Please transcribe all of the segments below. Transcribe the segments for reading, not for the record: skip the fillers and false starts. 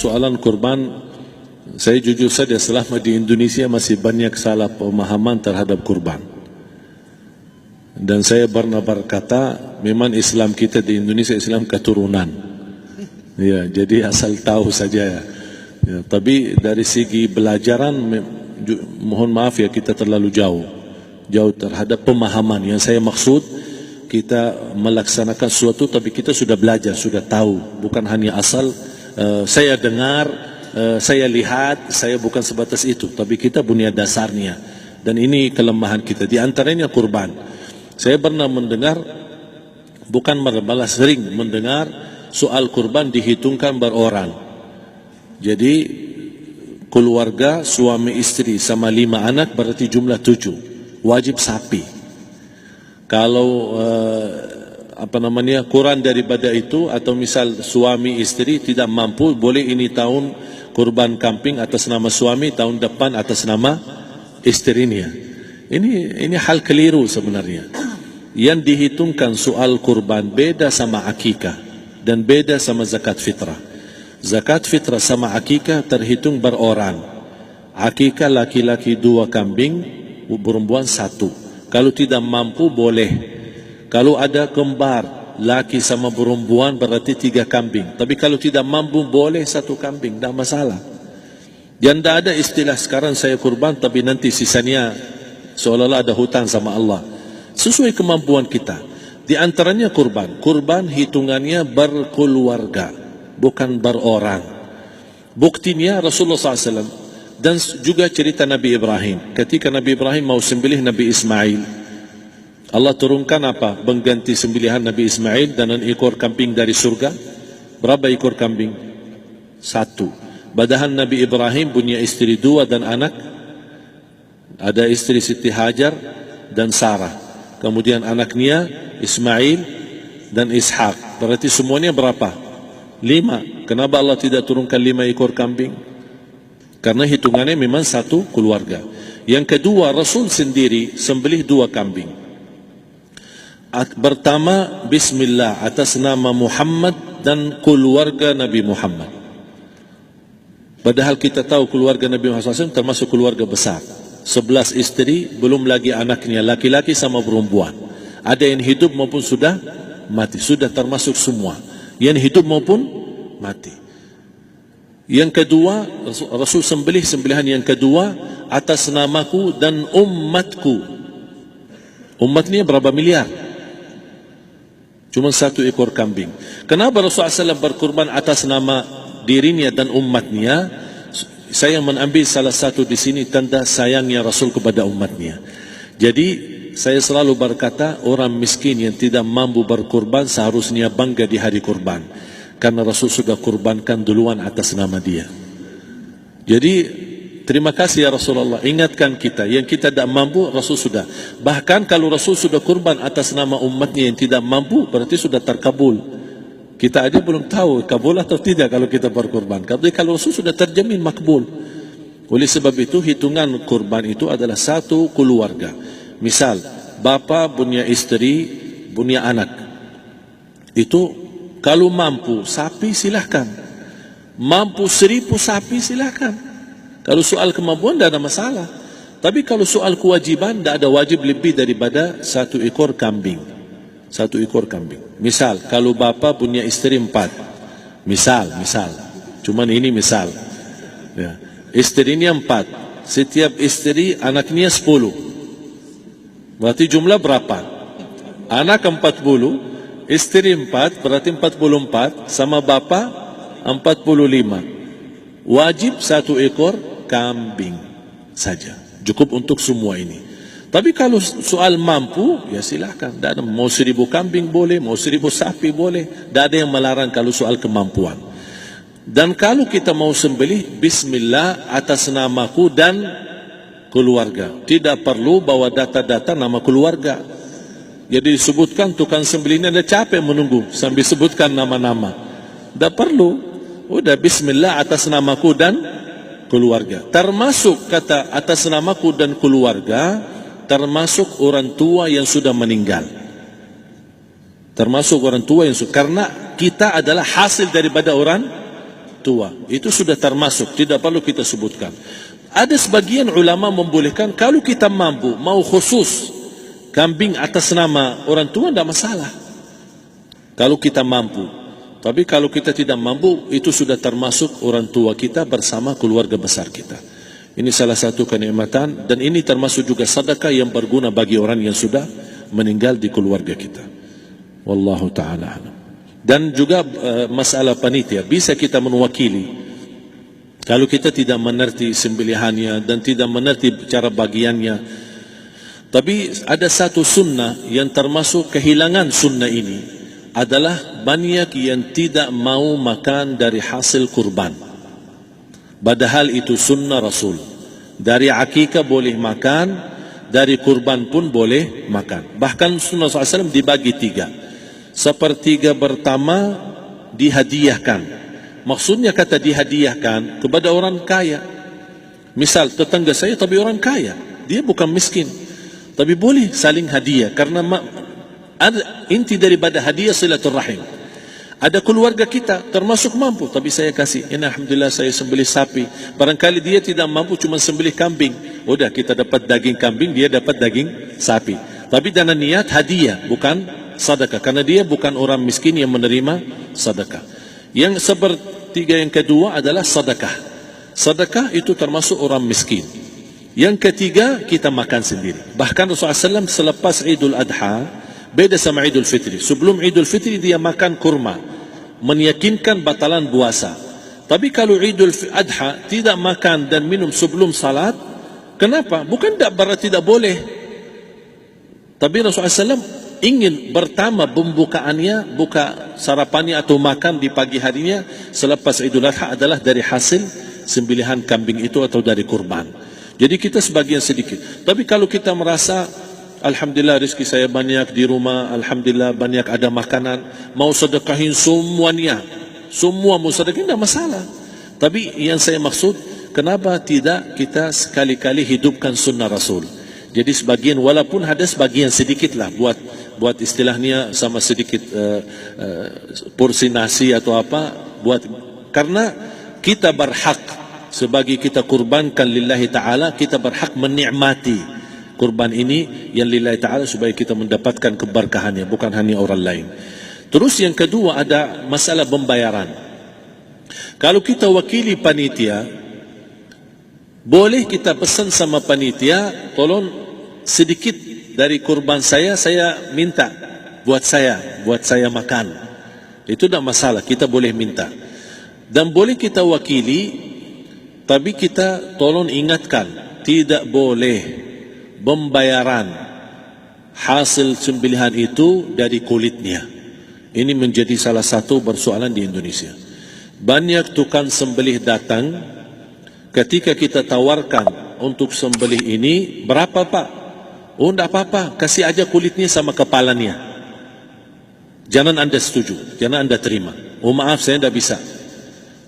soalan kurban, saya jujur saja selama di Indonesia masih banyak salah pemahaman terhadap kurban. Dan saya pernah berkata, memang Islam kita di Indonesia Islam keturunan. Ya, jadi asal tahu saja ya. Ya, tapi dari segi belajaran, mohon maaf ya, kita terlalu jauh terhadap pemahaman. Yang saya maksud, kita melaksanakan sesuatu tapi kita sudah belajar, sudah tahu, bukan hanya asal saya dengar, saya lihat, saya bukan sebatas itu, tapi kita punya dasarnya. Dan ini kelemahan kita, di antaranya kurban. Saya pernah mendengar, bukan malah sering mendengar soal kurban dihitungkan berorang. Jadi keluarga suami istri sama 5 anak berarti jumlah 7, wajib sapi. Kalau kurang daripada itu, atau misal suami istri tidak mampu, boleh ini tahun kurban kambing atas nama suami, tahun depan atas nama istrinya. Ini hal keliru sebenarnya. Yang dihitungkan soal kurban beda sama akikah dan beda sama zakat fitrah. Zakat fitrah sama akikah terhitung berorang. Akikah laki-laki 2 kambing, perempuan 1. Kalau tidak mampu boleh. Kalau ada kembar laki sama perempuan berarti 3 kambing. Tapi kalau tidak mampu boleh 1 kambing, tidak masalah. Yang tidak ada istilah sekarang saya kurban tapi nanti sisanya seolah-olah ada hutang sama Allah. Sesuai kemampuan kita. Di antaranya kurban. Kurban hitungannya berkeluarga, bukan berorang. Buktinya Rasulullah SAW dan juga cerita Nabi Ibrahim. Ketika Nabi Ibrahim mau sembelih Nabi Ismail, Allah turunkan apa? Mengganti sembelihan Nabi Ismail dengan ekor kambing dari surga. Berapa ekor kambing? 1. Padahal Nabi Ibrahim punya istri 2 dan anak. Ada istri Siti Hajar dan Sarah. Kemudian anaknya Ismail dan Ishak. Berarti semuanya berapa? 5. Kenapa Allah tidak turunkan 5 ekor kambing? Karena hitungannya memang 1 keluarga. Yang kedua, Rasul sendiri sembelih 2 kambing. Pertama, Bismillah atas nama Muhammad dan keluarga Nabi Muhammad. Padahal kita tahu keluarga Nabi Muhammad SAW termasuk keluarga besar. 11 istri, belum lagi anaknya laki-laki sama perempuan. Ada yang hidup maupun sudah mati. Sudah termasuk semua. Yang hidup maupun mati. Yang kedua, Rasul sembelih sembelihan yang kedua atas namaku dan umatku. Umatnya berapa miliar? Cuma 1 ekor kambing. Kenapa Rasulullah SAW berkurban atas nama dirinya dan umatnya? Saya mengambil salah satu di sini tanda sayangnya Rasul kepada umatnya. Jadi saya selalu berkata, orang miskin yang tidak mampu berkurban seharusnya bangga di hari kurban. Karena Rasul sudah kurbankan duluan atas nama dia. Jadi terima kasih ya Rasulullah, ingatkan kita. Yang kita tidak mampu Rasul sudah. Bahkan kalau Rasul sudah kurban atas nama umatnya yang tidak mampu, berarti sudah terkabul. Kita aja belum tahu kabul atau tidak kalau kita berkurban. Tapi kalau Rasul sudah terjamin makbul. Oleh sebab itu hitungan kurban itu adalah 1 keluarga. Misal bapa punya istri, punya anak. Itu kalau mampu sapi silahkan, mampu 1000 sapi silahkan. Kalau soal kemampuan tidak ada masalah. Tapi kalau soal kewajiban, tidak ada wajib lebih daripada 1 ekor kambing. 1 ekor kambing. Misal kalau bapa punya istri 4, misal, cuman ini misal ya. Istrinya 4, setiap istri anaknya 10. Berarti jumlah berapa? Anak 40, istri 4, berarti 44, sama bapa 45. Wajib 1 ekor kambing saja, cukup untuk semua ini. Tapi kalau soal mampu, ya silakan. Mau 1000 kambing boleh, mau 1000 sapi boleh. Tidak ada yang melarang kalau soal kemampuan. Dan kalau kita mau sembelih, Bismillah atas namaku dan keluarga. Tidak perlu bawa data-data nama keluarga. Jadi disebutkan tukang sembelihnya ada capek menunggu sambil sebutkan nama-nama. Tidak perlu. Udah Bismillah atas namaku dan keluarga. Termasuk kata atas namaku dan keluarga, termasuk orang tua yang sudah meninggal. Termasuk orang tua yang sudah, karena kita adalah hasil daripada orang tua. Itu sudah termasuk, tidak perlu kita sebutkan. Ada sebagian ulama membolehkan kalau kita mampu, mau khusus kambing atas nama orang tua, tidak masalah. Kalau kita mampu. Tapi kalau kita tidak mampu, itu sudah termasuk orang tua kita bersama keluarga besar kita. Ini salah satu kenikmatan, dan ini termasuk juga sedekah yang berguna bagi orang yang sudah meninggal di keluarga kita. Wallahu ta'ala alam. Dan juga masalah panitia, bisa kita mewakili. Kalau kita tidak mengerti sembelihannya dan tidak mengerti cara bagiannya. Tapi ada satu sunnah yang termasuk kehilangan sunnah ini, adalah banyak yang tidak mau makan dari hasil kurban. Padahal itu sunnah Rasul. Dari akikah boleh makan, dari kurban pun boleh makan. Bahkan sunnah SAW dibagi 3. Sepertiga pertama dihadiahkan. Maksudnya kata dihadiahkan kepada orang kaya. Misal tetangga saya tapi orang kaya, dia bukan miskin, tapi boleh saling hadiah. Karena inti daripada hadiah silaturrahim. Ada keluarga kita termasuk mampu, tapi saya kasih, ini alhamdulillah saya sembelih sapi. Barangkali dia tidak mampu, cuma sembelih kambing. Udah, kita dapat daging kambing, dia dapat daging sapi. Tapi dengan niat hadiah, bukan sedekah. Karena dia bukan orang miskin yang menerima sedekah. Yang sepertiga yang kedua adalah sedekah. Sedekah itu termasuk orang miskin. Yang ketiga, kita makan sendiri. Bahkan Rasulullah SAW selepas Idul Adha, beda sama Idul Fitri. Sebelum Idul Fitri dia makan kurma, meyakinkan batalan puasa. Tapi kalau Idul Adha tidak makan dan minum sebelum salat, kenapa? Bukan berarti tidak boleh. Tapi Rasulullah SAW ingin pertama pembukaannya, buka sarapannya atau makan di pagi harinya selepas Idul Adha adalah dari hasil sembelihan kambing itu atau dari kurban. Jadi kita sebagian sedikit. Tapi kalau kita merasa alhamdulillah rezeki saya banyak di rumah, alhamdulillah banyak ada makanan, mau sedekahin semuanya, semua mau sedekahin, tidak masalah. Tapi yang saya maksud, kenapa tidak kita sekali-kali hidupkan sunnah Rasul? Jadi sebagian, walaupun ada sebagian sedikit lah, buat istilahnya sama sedikit porsi nasi atau apa, karena kita berhak sebagai kita kurbankan lillahi ta'ala, kita berhak menikmati kurban ini yang lillahi ta'ala supaya kita mendapatkan keberkahannya, bukan hanya orang lain. Terus yang kedua ada masalah pembayaran. Kalau kita wakili panitia, boleh kita pesan sama panitia, tolong sedikit dari kurban saya minta buat saya makan. Itu tidak masalah, kita boleh minta. Dan boleh kita wakili, tapi kita tolong ingatkan, tidak boleh pembayaran hasil sembelihan itu dari kulitnya. Ini menjadi salah satu persoalan di Indonesia. Banyak tukang sembelih datang, ketika kita tawarkan untuk sembelih ini, berapa pak? Oh tidak apa-apa, kasih aja kulitnya sama kepalanya. Jangan anda setuju, jangan anda terima. Oh maaf, saya tidak bisa.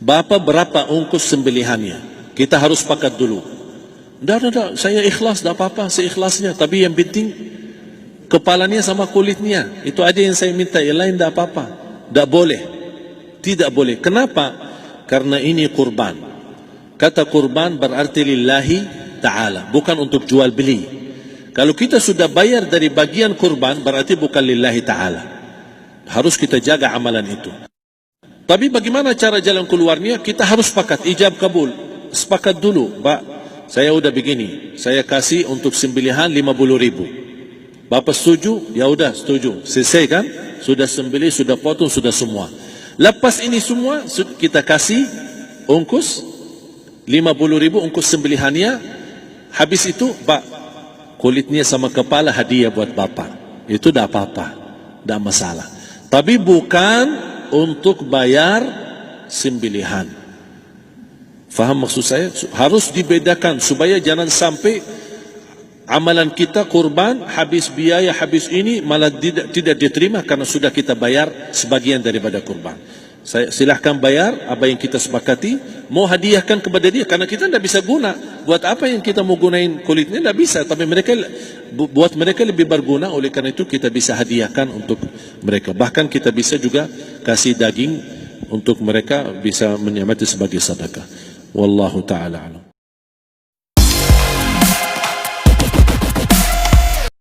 Bapak berapa ongkos sembelihannya? Kita harus sepakat dulu. Tidak, saya ikhlas, tidak apa-apa, seikhlasnya. Tapi yang penting kepalanya sama kulitnya. Itu aja yang saya minta, yang lain tidak apa-apa. Tidak boleh. Tidak boleh. Kenapa? Karena ini kurban. Kata kurban berarti lillahi ta'ala, bukan untuk jual beli. Kalau kita sudah bayar dari bagian kurban, berarti bukan lillahi ta'ala. Harus kita jaga amalan itu. Tapi bagaimana cara jalan keluarnya? Kita harus sepakat, ijab kabul. Sepakat dulu, Pak, saya udah begini, saya kasih untuk sembelihan 50.000. Bapak setuju? Ya udah setuju. Selesai kan? Sudah sembelih, sudah potong, sudah semua. Lepas ini semua kita kasih ongkos 50.000 ongkos sembelihannya. Habis itu, Pak, kulitnya sama kepala hadiah buat Bapak. Itu tidak apa-apa, tidak masalah. Tapi bukan untuk bayar sembelihan. Faham maksud saya? Harus dibedakan supaya jangan sampai amalan kita kurban habis biaya, habis ini malah tidak diterima karena sudah kita bayar sebagian daripada kurban. Saya silahkan bayar apa yang kita sepakati, mau hadiahkan kepada dia karena kita tidak bisa guna. Buat apa yang kita mau gunain kulitnya? Tidak bisa. Tapi buat mereka lebih berguna, oleh karena itu kita bisa hadiahkan untuk mereka. Bahkan kita bisa juga kasih daging untuk mereka bisa menikmati sebagai sedekah. Wallahu taala alam.